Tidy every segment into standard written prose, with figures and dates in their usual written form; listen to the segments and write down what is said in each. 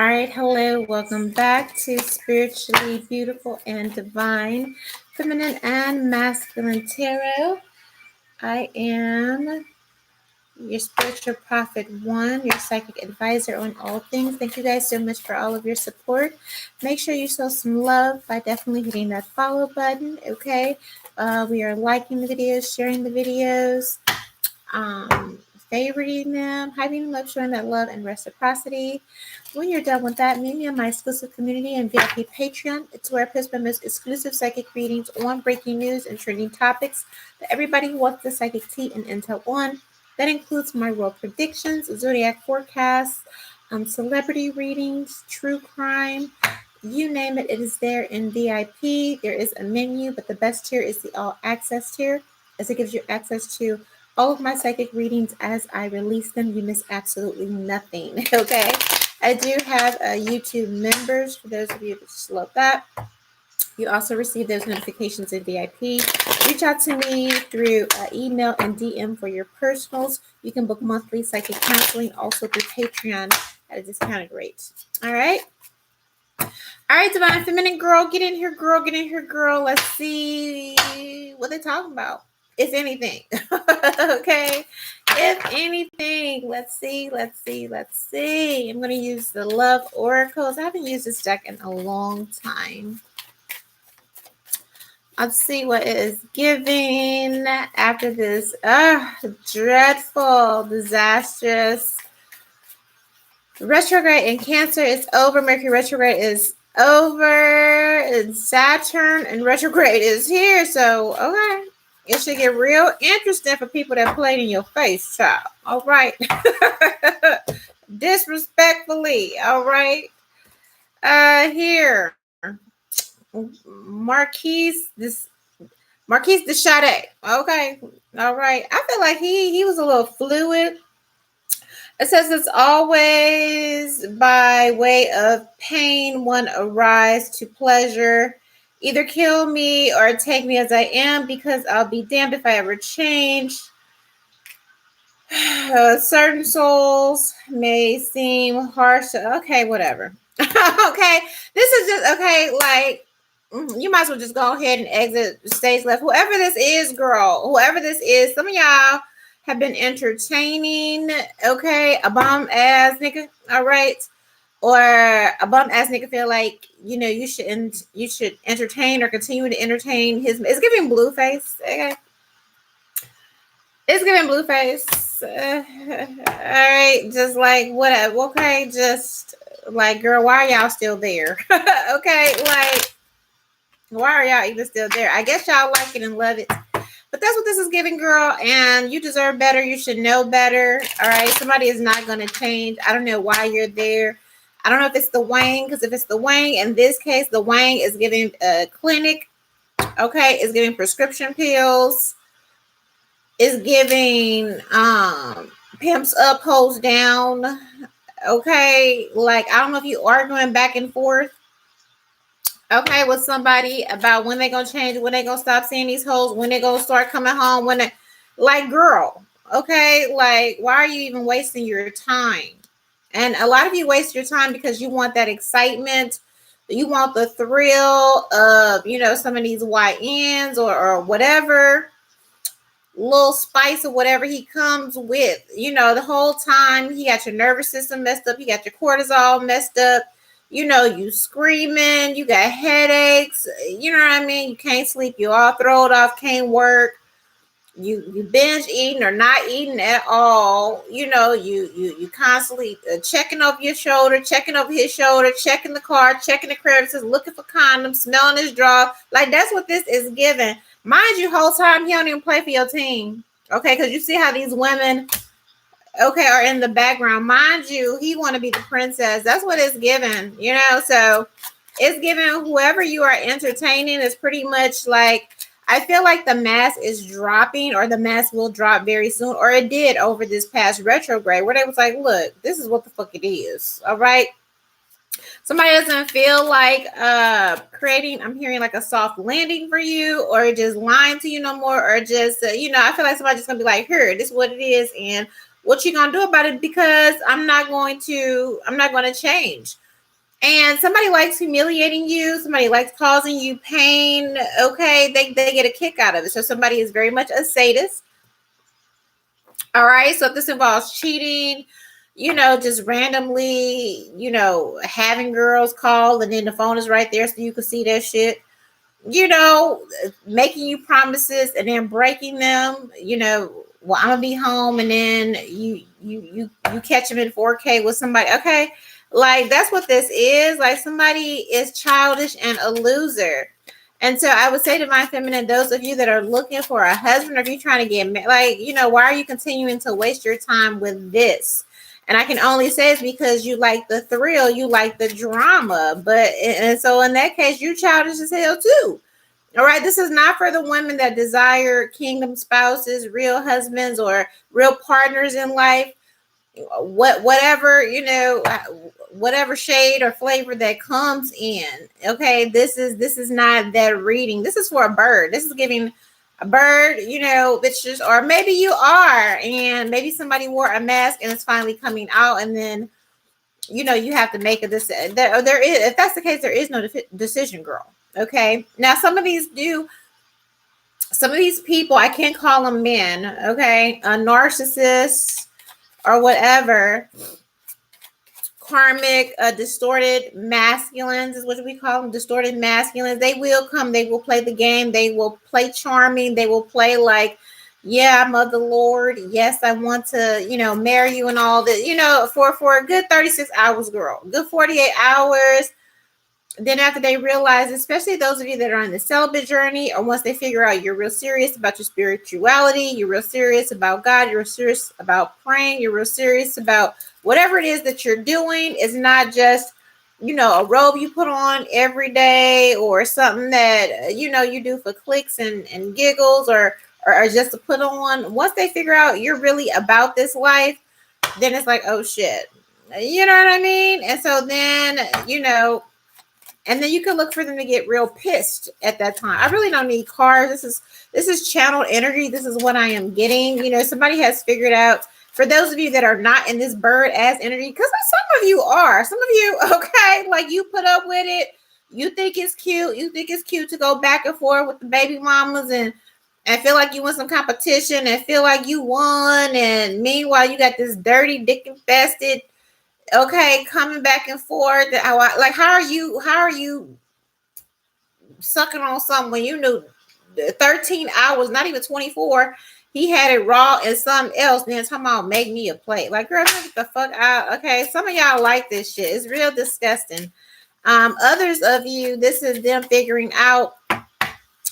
All right, hello, welcome back to Spiritually Beautiful and Divine, Feminine and Masculine Tarot. I am your spiritual prophet one, your psychic advisor on all things. Thank you guys so much for all of your support. Make sure you show some love by definitely hitting that follow button, okay? We are liking the videos, sharing the videos, favoriting them, hyping them up, showing that love and reciprocity. When you're done with that, meet me in my exclusive community and VIP Patreon. It's where I post my most exclusive psychic readings on breaking news and trending topics that everybody who wants the psychic tea and intel on. That includes my world predictions, zodiac forecasts, celebrity readings, true crime. You name it, it is there in VIP. There is a menu, but the best tier is the all access tier, as it gives you access to all of my psychic readings as I release them. You miss absolutely nothing, okay? I do have YouTube members, for those of you that just love that. You also receive those notifications in VIP. Reach out to me through email and DM for your personals. You can book monthly psychic counseling also through Patreon at a discounted rate. All right. All right, Divine Feminine girl, get in here, girl. Get in here, girl. Let's see what they're talking about. If anything. Okay. If anything, let's see. I'm going to use the Love Oracles. I haven't used this deck in a long time. Let's see what it is giving after this dreadful, disastrous retrograde in Cancer. It's over. Mercury retrograde is over. And Saturn and retrograde is here. So, okay. It should get real interesting for people that played in your face, child. All right. Disrespectfully. All right. Here. Marquise de Sade. Okay. All right. I feel like he was a little fluid. It says it's always by way of pain one arise to pleasure. Either kill me or take me as I am, because I'll be damned if I ever change. Certain souls may seem harsh. Okay, whatever. Okay, this is just, okay, like, you might as well just go ahead and exit stage left. Whoever this is, girl, whoever this is, some of y'all have been entertaining, okay, a bum ass nigga, all right? Or a bum ass nigga feel like, you should entertain or continue to entertain his. It's giving blue face, okay? It's giving blue face. All right, just like whatever. Okay, just like, girl, why are y'all still there? Okay, like, why are y'all even still there? I guess y'all like it and love it. But that's what this is giving, girl. And you deserve better. You should know better. All right. Somebody is not going to change. I don't know why you're there. I don't know if it's the Wang. Because if it's the Wang, in this case, the Wang is giving a clinic. Okay. It's giving prescription pills. It's giving pimps up, hoes down. Okay. Like, I don't know if you arguing back and forth. Okay, with somebody about when they gonna change, when they gonna stop seeing these hoes, when they gonna start coming home, when they, like, girl, okay, like, why are you even wasting your time? And a lot of you waste your time because you want that excitement, you want the thrill of, some of these YNs or whatever, little spice or whatever he comes with, the whole time he got your nervous system messed up, he got your cortisol messed up. You screaming, you got headaches, you know what I mean? You can't sleep, you all thrown off, can't work, you binge eating or not eating at all, you constantly checking over your shoulder, checking over his shoulder, checking the car, checking the crevices, looking for condoms, smelling his draw. Like, that's what this is giving. Mind you, whole time he don't even play for your team, okay? Because you see how these women, okay, are in the background. Mind you, he want to be the princess. That's what it's given, so it's given whoever you are entertaining is pretty much like, I feel like the mask is dropping, or the mask will drop very soon, or it did over this past retrograde, where they was like, look, this is what the fuck it is. All right. Somebody doesn't feel like creating, I'm hearing like a soft landing for you, or just lying to you no more, or just, I feel like somebody's just gonna be like, here, this is what it is, and what you gonna do about it? Because I'm not going to change. And somebody likes humiliating you, somebody likes causing you pain. Okay, they get a kick out of it. So somebody is very much a sadist. All right, so if this involves cheating, just randomly, having girls call and then the phone is right there so you can see that shit, making you promises and then breaking them, well, I'm gonna be home, and then you catch them in 4K with somebody. Okay, like that's what this is. Like somebody is childish and a loser. And so I would say to my feminine, those of you that are looking for a husband, or if you're trying to get married, like, why are you continuing to waste your time with this? And I can only say it's because you like the thrill, you like the drama. And so in that case, you childish as hell too. All right, this is not for the women that desire kingdom spouses, real husbands, or real partners in life. Whatever shade or flavor that comes in. Okay, this is not that reading. This is for a bird. This is giving a bird, bitches, or maybe you are, and maybe somebody wore a mask and it's finally coming out, and then you have to make a decision. There is, if that's the case, there is no decision, girl. Okay, now some of these people, I can't call them men. Okay, a narcissist or whatever, karmic, distorted masculines is what we call them, distorted masculines. They will come, they will play the game, they will play charming, they will play like, yeah, I'm of the Lord, yes, I want to, marry you and all that, for a good 36 hours, girl, good 48 hours. Then after they realize, especially those of you that are on the celibate journey, or once they figure out you're real serious about your spirituality, you're real serious about God, you're serious about praying, you're real serious about whatever it is that you're doing, is not just, a robe you put on every day, or something that, you do for clicks and giggles, or just to put on. Once they figure out you're really about this life, then it's like, oh shit. You know what I mean? And so then, and then you can look for them to get real pissed at that time. I really don't need cards. This is channeled energy. This is what I am getting. Somebody has figured out, for those of you that are not in this bird ass energy, because some of you are. Some of you, okay, like you put up with it. You think it's cute. You think it's cute to go back and forth with the baby mamas and feel like you won some competition and feel like you won. And meanwhile, you got this dirty, dick infested, okay, coming back and forth. Like, how are you sucking on something when you knew 13 hours, not even 24, he had it raw and something else, then talking about make me a plate? Like, girl, get the fuck out. Okay, some of y'all like this shit. It's real disgusting. Others of you, this is them figuring out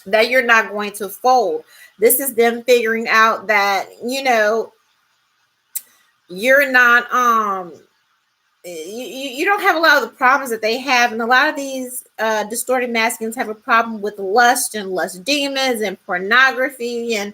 that you're not going to fold. This is them figuring out that, you're not you don't have a lot of the problems that they have. And a lot of these distorted masculines have a problem with lust and lust demons and pornography. And,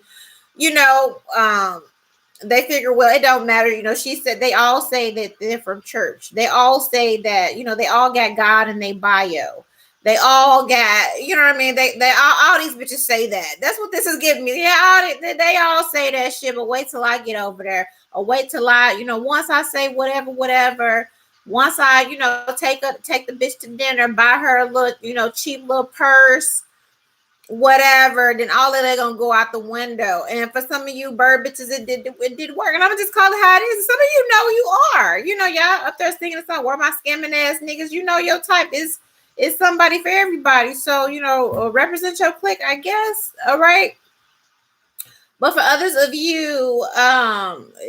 they figure, well, it don't matter. She said, they all say that they're from church. They all say that, they all got God in their bio. They all got, you know what I mean? They all these bitches say that. That's what this is giving me. Yeah, they all say that shit, but wait till I get over there. Or wait till I, once I say whatever, once I, take the bitch to dinner, buy her a little, cheap little purse, whatever, then all of that gonna go out the window. And for some of you bird bitches, it did work. And I'm gonna just call it how it is. Some of you know you are. Y'all up there singing the song, where my scamming ass niggas, your type is somebody for everybody. So, represent your clique, I guess. All right. But for others of you,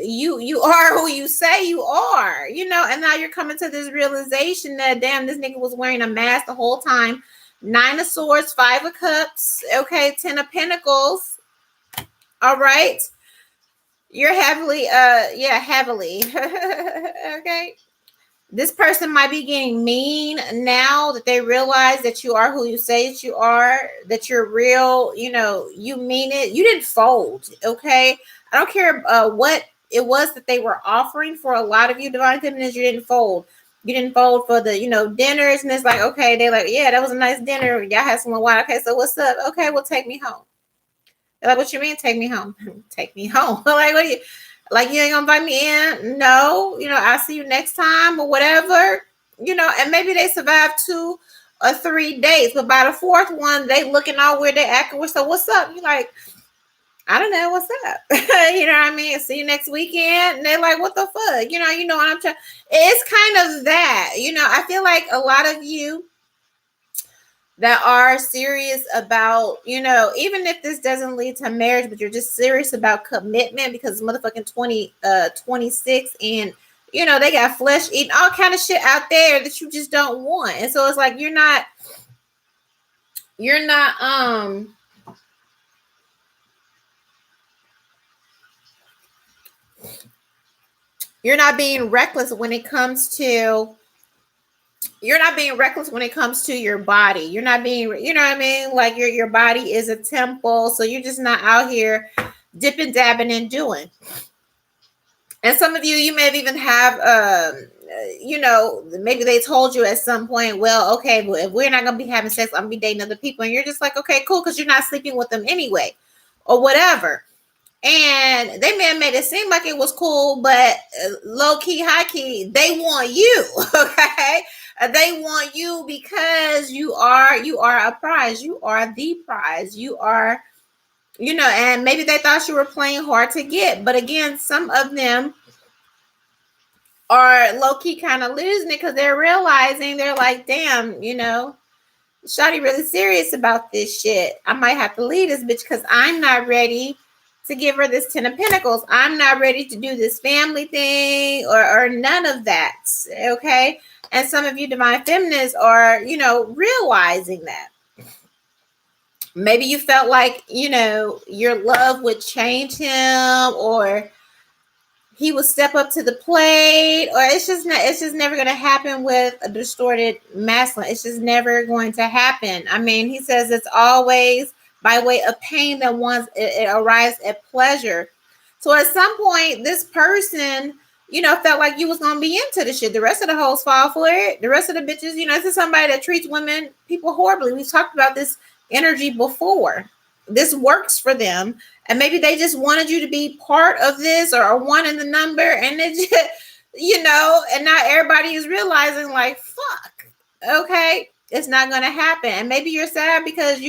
you are who you say you are, and now you're coming to this realization that, damn, this nigga was wearing a mask the whole time. 9 of Swords, 5 of Cups, okay, 10 of Pentacles. All right. You're heavily, heavily. Okay. This person might be getting mean now that they realize that you are who you say that you are, that you're real, you mean it. You didn't fold, okay? I don't care what it was that they were offering. For a lot of you divine feminines, you didn't fold. You didn't fold for the, dinners, and it's like, okay, they're like, yeah, that was a nice dinner. Y'all had some wine. Okay, so what's up? Okay, well, take me home. They're like, what you mean, take me home? Take me home. Like, what do you... Like, you ain't gonna invite me in? No, I'll see you next time or whatever. and maybe they survive 2 or 3 days, but by the fourth one, they looking all weird, they acting weird. So what's up? You like, I don't know what's up. You know what I mean? See you next weekend. And they're like, what the fuck? You know what I'm trying. It's kind of that. I feel like a lot of you that are serious about, even if this doesn't lead to marriage, but you're just serious about commitment because motherfucking 26 and they got flesh eating all kind of shit out there that you just don't want. And so it's like you're not being reckless when it comes to your body. You're not being, you know what I mean? Like your body is a temple. So you're just not out here dipping, dabbing, and doing. And some of you may even have, maybe they told you at some point, well, okay, but if we're not going to be having sex, I'm going to be dating other people. And you're just like, okay, cool. Because you're not sleeping with them anyway or whatever. And they may have made it seem like it was cool, but low key, high key, they want you. Okay. They want you because you are a prize. You are the prize. You are, and maybe they thought you were playing hard to get. But again, some of them are low key kind of losing it because they're realizing, they're like, damn, Shawty really serious about this shit. I might have to leave this bitch because I'm not ready to give her this 10 of Pentacles. I'm not ready to do this family thing or none of that. Okay. And some of you divine feminists are, realizing that. Maybe you felt like, your love would change him or he would step up to the plate, or it's just never going to happen with a distorted masculine. It's just never going to happen. I mean, he says it's always by way of pain that once it arrives at pleasure. So at some point, this person, felt like you was going to be into the shit. The rest of the hoes fall for it. The rest of the bitches, this is somebody that treats people horribly. We've talked about this energy before. This works for them. And maybe they just wanted you to be part of this or one in the number. And it just, and now everybody is realizing like, fuck, okay, it's not going to happen. And maybe you're sad because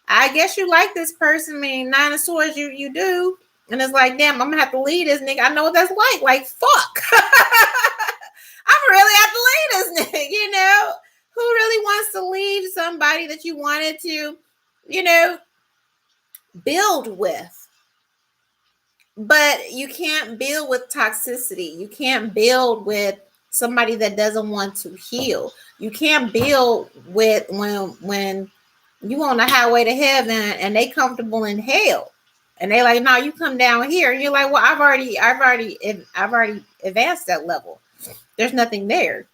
I guess you like this person. I mean, 9 of Swords, you do. And it's like, damn, I'm going to have to leave this nigga. I know what that's like. Like, fuck. I'm really have to leave this nigga, Who really wants to leave somebody that you wanted to, build with? But you can't build with toxicity. You can't build with somebody that doesn't want to heal. You can't build with when you on the highway to heaven and they comfortable in hell. And they like, no, you come down here. And you're like, well, I've already advanced that level. There's nothing there.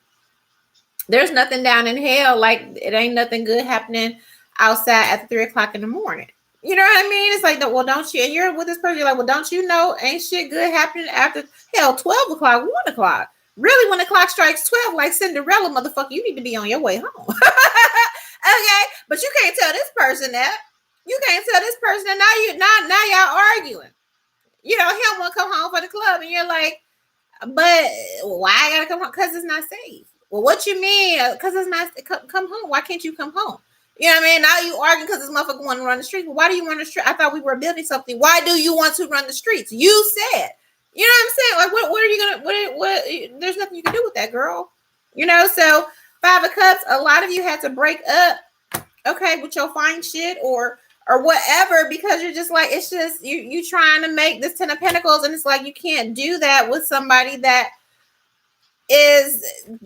There's nothing down in hell. Like it ain't nothing good happening outside at 3 o'clock in the morning. You know what I mean? It's like, well, don't you? And you're with this person. You're like, well, don't you know? Ain't shit good happening after 12 o'clock, 1 o'clock. Really, when the clock strikes 12, like Cinderella, motherfucker, you need to be on your way home. Okay, but you can't tell this person that. You can't tell this person that. Now y'all arguing. He don't want to come home for the club, and you're like, but why I gotta come home? Because it's not safe. Well, what you mean? Because it's not come home. Why can't you come home? You know what I mean? Now you arguing because this motherfucker want to run the streets. Well, why do you run the street? I thought we were building something. Why do you want to run the streets? You said. You know what I'm saying? Like, what are you gonna? What? There's nothing you can do with that, girl. So 5 of Cups. A lot of you had to break up, okay, with your fine shit or whatever, because you're just like, it's just you trying to make this 10 of Pentacles, and it's like you can't do that with somebody that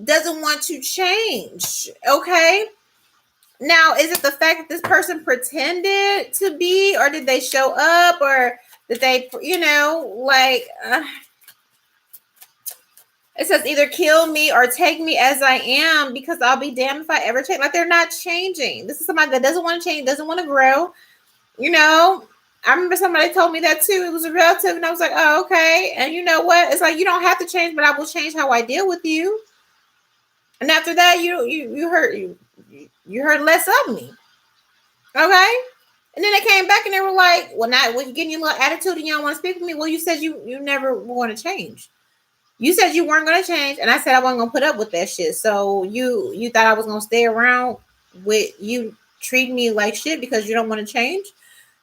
doesn't want to change. Okay. Now, is it the fact that this person pretended to be, or did they show up, or did they, it says either kill me or take me as I am, because I'll be damned if I ever change. Like, they're not changing. This is somebody that doesn't want to change, doesn't want to grow. I remember somebody told me that too. It was a relative, and I was like, oh, okay. And you know what? It's like, you don't have to change, but I will change how I deal with you. And after that, you heard less of me. Okay. And then they came back and they were like, well, now when you're getting your little attitude and you don't want to speak with me, well, you said you never want to change. You said you weren't going to change, and I said I wasn't going to put up with that shit. So you thought I was going to stay around with you treating me like shit because you don't want to change?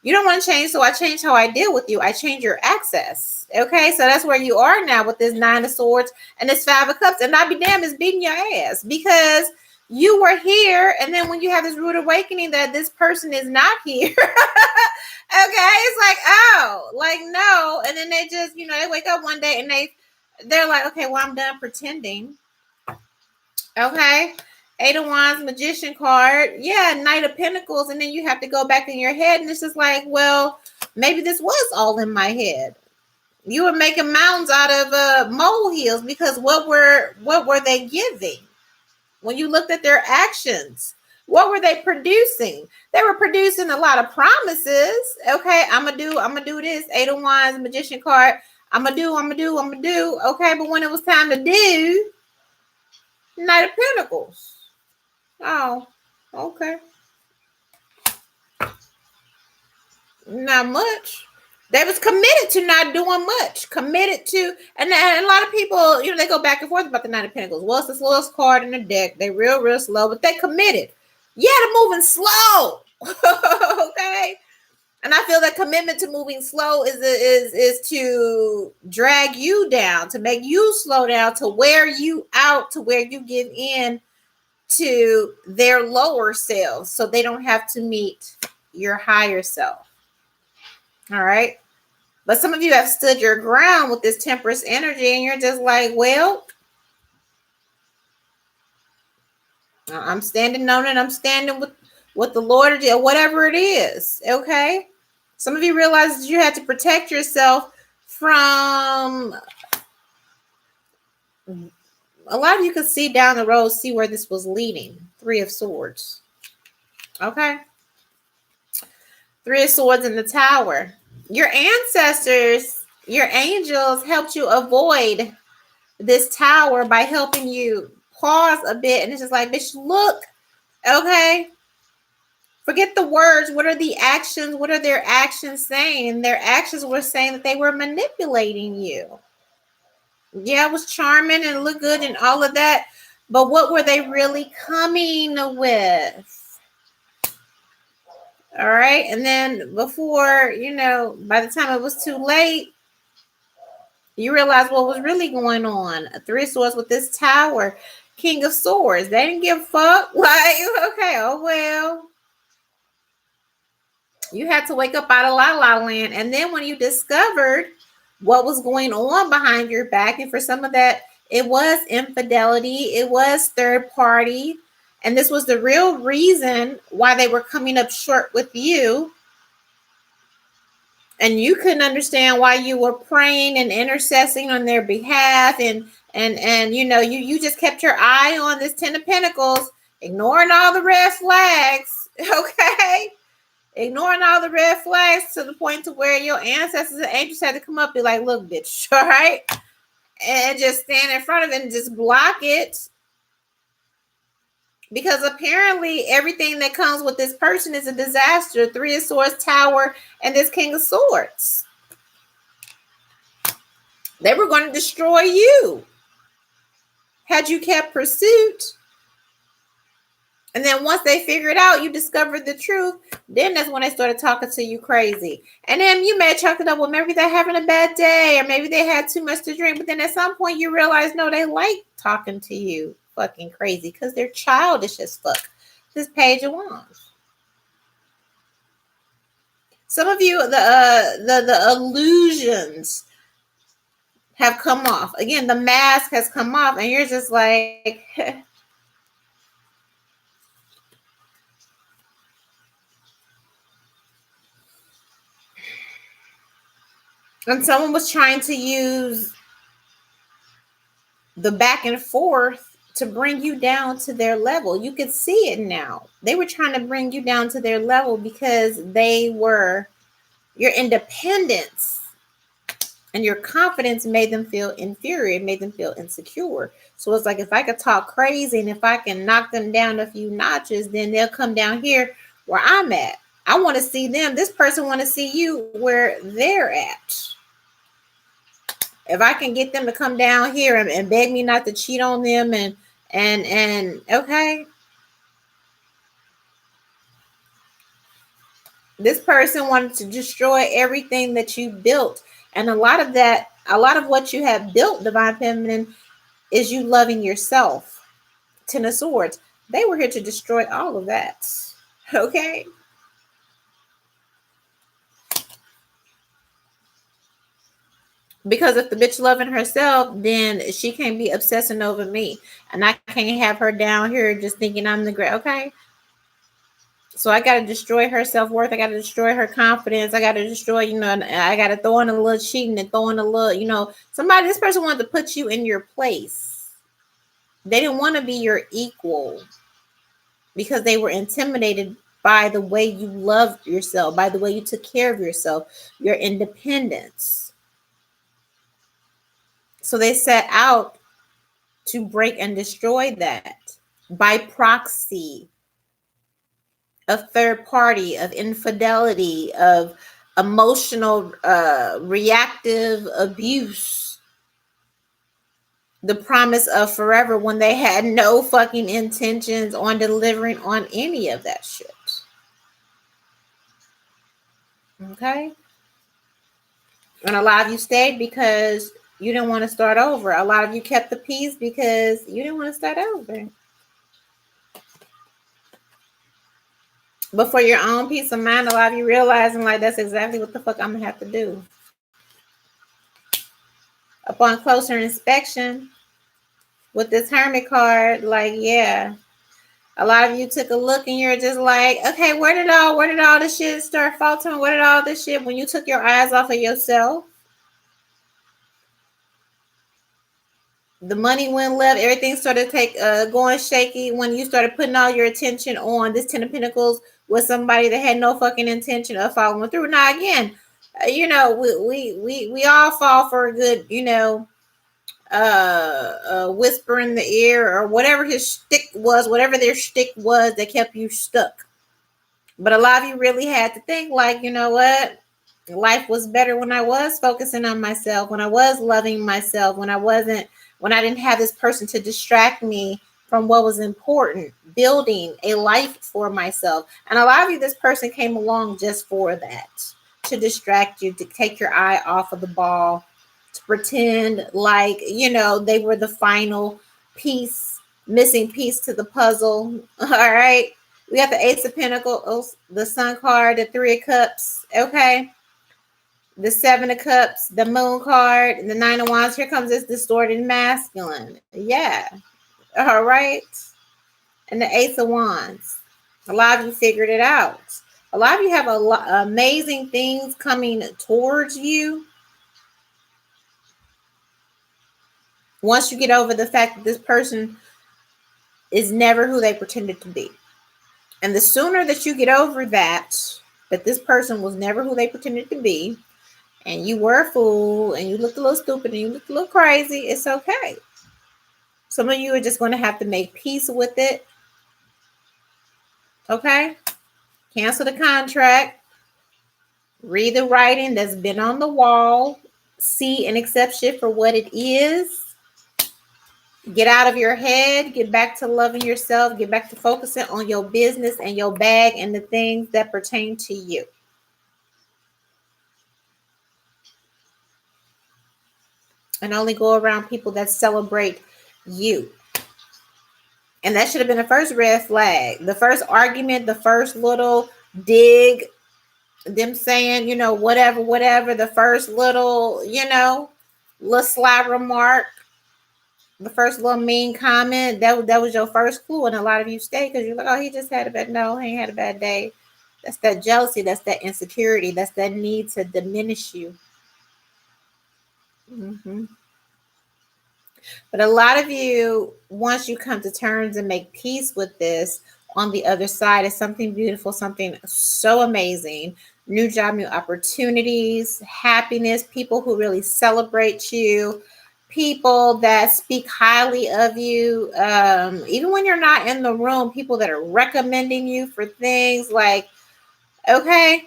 You don't want to change, so I changed how I deal with you. I changed your access. Okay, so that's where you are now with this 9 of Swords and this 5 of Cups. And I'll be damned, it's beating your ass because you were here, and then when you have this rude awakening that this person is not here, okay, it's like, oh, like, no. And then they just, they wake up one day and they're like, okay, well, I'm done pretending. Okay. 8 of Wands, Magician card. Yeah, Knight of Pentacles. And then you have to go back in your head. And it's just like, well, maybe this was all in my head. You were making mountains out of molehills because what were they giving? When you looked at their actions, what were they producing? They were producing a lot of promises. Okay, I'm gonna do this. 8 of Wands, Magician card. I'm gonna do. Okay, but when it was time to do, Knight of Pentacles. Oh, okay. Not much. They was committed to not doing much. Committed to, and a lot of people, they go back and forth about the Knight of Pentacles. Well, it's the slowest card in the deck. They real slow, but they committed. Yeah, they're moving slow. Okay. And I feel that commitment to moving slow is to drag you down, to make you slow down, to wear you out, to where you give in to their lower selves so they don't have to meet your higher self. All right. But some of you have stood your ground with this Temperance energy and you're just like, well, I'm standing on it. I'm standing with what the Lord or whatever it is. Okay. Some of you realize that you had to protect yourself from, a lot of you could see down the road, see where this was leading. 3 of Swords. Okay. 3 of Swords in the Tower. Your ancestors, your angels helped you avoid this tower by helping you pause a bit. And it's just like, bitch, look. Okay. Forget the words. What are the actions? What are their actions saying? And their actions were saying that they were manipulating you. Yeah, it was charming and look good and all of that. But what were they really coming with? All right. And then before, by the time it was too late, you realize what was really going on. 3 of Swords with this Tower. King of Swords. They didn't give a fuck. Like, okay, oh well. You had to wake up out of La La Land. And then when you discovered what was going on behind your back, and for some of that, it was infidelity, it was third party, and this was the real reason why they were coming up short with you. And you couldn't understand why you were praying and intercessing on their behalf, and you just kept your eye on this 10 of Pentacles, ignoring all the red flags. Okay. Ignoring all the red flags to the point to where your ancestors and angels had to come up and be like, look, bitch, all right? And just stand in front of it and just block it. Because apparently everything that comes with this person is a disaster. 3 of Swords, Tower, and this King of Swords. They were going to destroy you. Had you kept pursuit. And then once they figured out, you discovered the truth, then that's when they started talking to you crazy. And then you may chalk it up, well, maybe they're having a bad day, or maybe they had too much to drink. But then at some point you realize, no, they like talking to you fucking crazy because they're childish as fuck. This Page of Wands. Some of you, the illusions have come off. Again, the mask has come off, and you're just like... And someone was trying to use the back and forth to bring you down to their level. You could see it now. They were trying to bring you down to their level because your independence and your confidence made them feel inferior. It made them feel insecure. So it's like, if I could talk crazy and if I can knock them down a few notches, then they'll come down here where I'm at. I want to see them. This person want to see you where they're at. If I can get them to come down here and beg me not to cheat on them and okay. This person wanted to destroy everything that you built. And a lot of what you have built, Divine Feminine, is you loving yourself. Ten of Swords. They were here to destroy all of that. Okay? Because if the bitch loving herself, then she can't be obsessing over me. And I can't have her down here just thinking I'm the great. Okay? So I got to destroy her self-worth. I got to destroy her confidence. I got to destroy, I got to throw in a little cheating and throw in a little, this person wanted to put you in your place. They didn't want to be your equal because they were intimidated by the way you loved yourself, by the way you took care of yourself, your independence. So they set out to break and destroy that by proxy. Of third party, of infidelity, of emotional reactive abuse, the promise of forever when they had no fucking intentions on delivering on any of that shit. Okay? And a lot of you stayed because you didn't want to start over. A lot of you kept the peace because you didn't want to start over. But for your own peace of mind, a lot of you realizing like that's exactly what the fuck I'm gonna have to do. Upon closer inspection with this Hermit card, like, yeah. A lot of you took a look and you're just like, okay, where did all this shit start faltering? Where did all this shit when you took your eyes off of yourself? The money went left, everything started going shaky when you started putting all your attention on this Ten of Pentacles with somebody that had no fucking intention of following through. Now again, we all fall for a good, whisper in the ear or whatever his shtick was, whatever their shtick was that kept you stuck. But a lot of you really had to think like, you know what? Life was better when I was focusing on myself, when I was loving myself, when I didn't have this person to distract me from what was important, building a life for myself. And a lot of you, this person came along just for that, to distract you, to take your eye off of the ball, to pretend like, they were the final piece, missing piece to the puzzle. All right. We got the Ace of Pentacles, the Sun card, the Three of Cups. Okay. The Seven of Cups, the Moon card, and the Nine of Wands. Here comes this distorted masculine. Yeah. All right. And the Ace of Wands. A lot of you figured it out. A lot of you have amazing things coming towards you. Once you get over the fact that this person is never who they pretended to be. And the sooner that you get over that this person was never who they pretended to be, and you were a fool, and you looked a little stupid, and you looked a little crazy, it's okay. Some of you are just going to have to make peace with it. Okay? Cancel the contract. Read the writing that's been on the wall. See and accept shit for what it is. Get out of your head. Get back to loving yourself. Get back to focusing on your business and your bag and the things that pertain to you. And only go around people that celebrate you. And that should have been the first red flag. The first argument, the first little dig, them saying, whatever. The first little, little sly remark. The first little mean comment, that was your first clue. And a lot of you stay because you're like, oh, he just had a bad, no, he ain't had a bad day. That's that jealousy. That's that insecurity. That's that need to diminish you. Mm-hmm. But a lot of you, once you come to terms and make peace with this, on the other side is something beautiful, something so amazing. New job, new opportunities, happiness, people who really celebrate you, people that speak highly of you. Even when you're not in the room, people that are recommending you for things like, okay,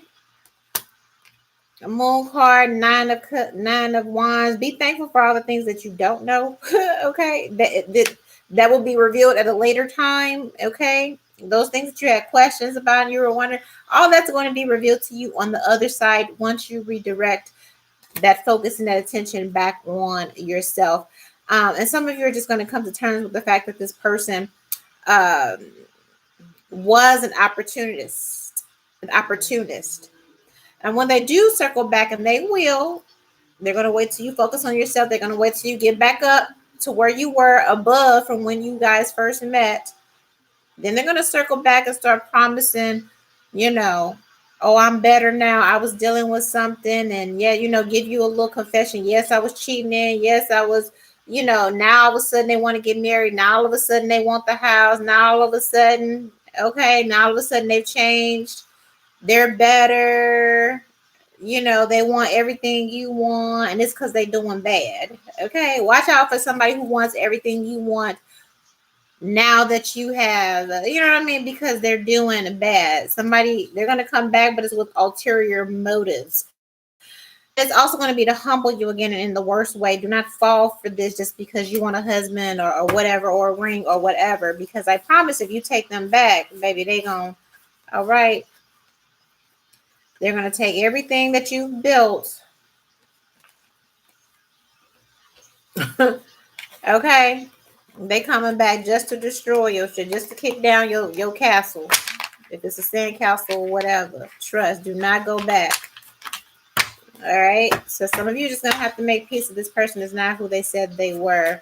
Moon card, nine of wands. Be thankful for all the things that you don't know. Okay, that will be revealed at a later time. Okay, those things that you had questions about and you were wondering, all that's going to be revealed to you on the other side once you redirect that focus and that attention back on yourself. And some of you are just going to come to terms with the fact that this person um, was an opportunist, and when they do circle back, and they will, they're going to wait till you focus on yourself. They're going to wait till you get back up to where you were above from when you guys first met. Then they're going to circle back and start promising, you know, oh, I'm better now. I was dealing with something. And yeah, give you a little confession. Yes, I was cheating in. Yes, I was, now all of a sudden they want to get married. Now all of a sudden they want the house. Now all of a sudden, okay, now all of a sudden they've changed. They're better. They want everything you want, and it's because they're doing bad. Okay, watch out for somebody who wants everything you want now that you have, you know what I mean? Because they're doing bad. They're going to come back, but it's with ulterior motives. It's also going to be to humble you again in the worst way. Do not fall for this just because you want a husband or whatever, or a ring or whatever, because I promise if you take them back, baby, they going, all right. They're going to take everything that you've built. Okay. They coming back just to destroy your shit, just to kick down your castle. If it's a sand castle or whatever. Trust. Do not go back. All right. So some of you are just going to have to make peace with this person is not who they said they were.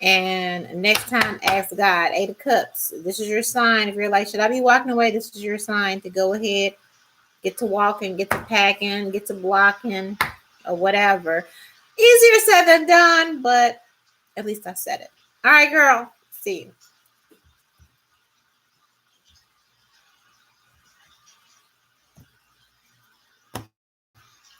And next time, ask God. 8 of Cups. This is your sign. If you're like, should I be walking away? This is your sign to go ahead. Get to walking, get to packing, get to blocking, or whatever. Easier said than done, but at least I said it. All right, girl. See you.